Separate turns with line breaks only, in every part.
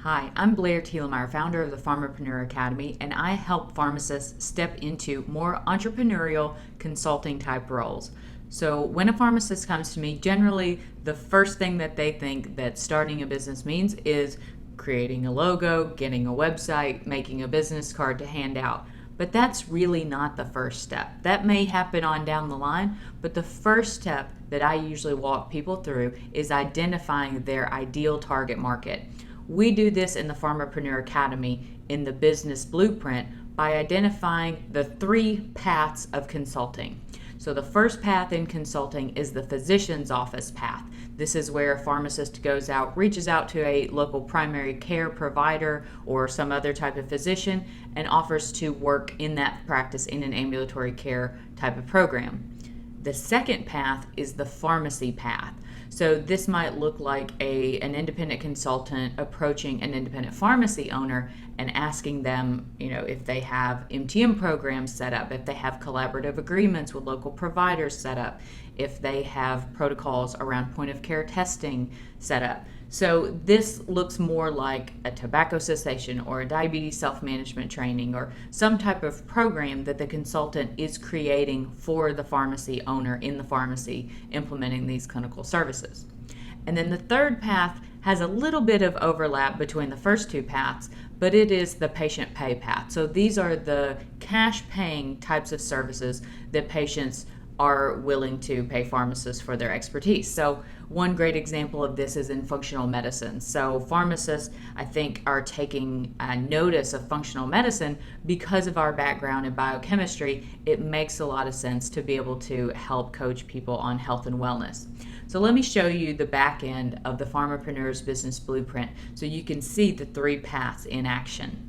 Hi, I'm Blair Thielemeyer, founder of the Pharmapreneur Academy, and I help pharmacists step into more entrepreneurial consulting type roles. So when a pharmacist comes to me, generally the first thing that they think that starting a business means is creating a logo, getting a website, making a business card to hand out. But that's really not the first step. That may happen on down the line, but the first step that I usually walk people through is identifying their ideal target market. We do this in the Pharmapreneur Academy in the business blueprint by identifying the 3 paths of consulting. So the first path in consulting is the physician's office path. This is where a pharmacist goes out, reaches out to a local primary care provider or some other type of physician and offers to work in that practice in an ambulatory care type of program. The second path is the pharmacy path. So this might look like an independent consultant approaching an independent pharmacy owner and asking them, if they have MTM programs set up, if they have collaborative agreements with local providers set up, if they have protocols around point of care testing set up. So this looks more like a tobacco cessation or a diabetes self-management training or some type of program that the consultant is creating for the pharmacy owner in the pharmacy implementing these clinical services. And then the third path has a little bit of overlap between the first 2 paths, but it is the patient pay path. So these are the cash paying types of services that patients are willing to pay pharmacists for their expertise. So one great example of this is in functional medicine. So pharmacists, I think, are taking notice of functional medicine because of our background in biochemistry. It makes a lot of sense to be able to help coach people on health and wellness. So let me show you the back end of the Pharmapreneur's Business Blueprint so you can see the 3 paths in action.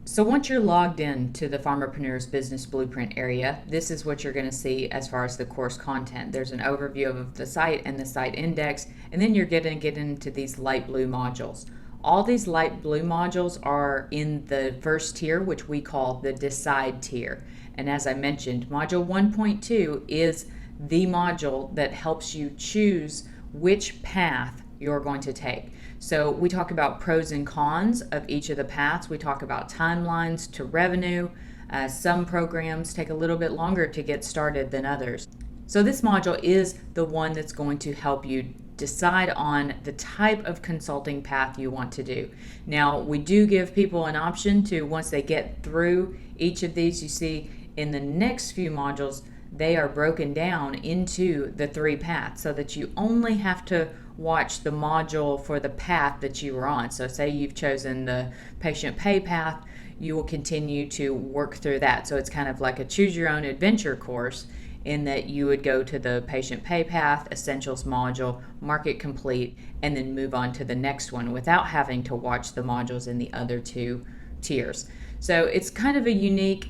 So once you're logged in to the Pharmapreneur's Business Blueprint area, this is what you're going to see as far as the course content. There's an overview of the site and the site index, and then you're going to get into these light blue modules. All these light blue modules are in the first tier, which we call the Decide tier. And as I mentioned, Module 1.2 is the module that helps you choose which path you're going to take. So we talk about pros and cons of each of the paths. We talk about timelines to revenue. Some programs take a little bit longer to get started than others. So this module is the one that's going to help you decide on the type of consulting path you want to do. Now, we do give people an option to, once they get through each of these, you see in the next few modules, they are broken down into the 3 paths so that you only have to watch the module for the path that you are on. So say you've chosen the patient pay path, you will continue to work through that. So it's kind of like a choose your own adventure course in that you would go to the patient pay path, essentials module, mark it complete, and then move on to the next one without having to watch the modules in the other 2 tiers. So it's kind of a unique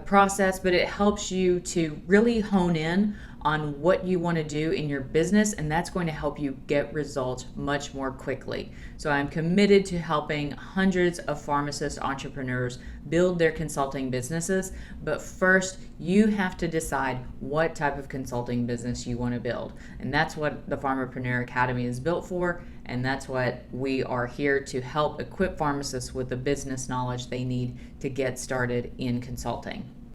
process, but it helps you to really hone in on what you want to do in your business, and that's going to help you get results much more quickly. So I'm committed to helping hundreds of pharmacist entrepreneurs build their consulting businesses, but first you have to decide what type of consulting business you want to build. And that's what the Pharmapreneur Academy is built for, and that's what we are here to help equip pharmacists with the business knowledge they need to get started in consulting.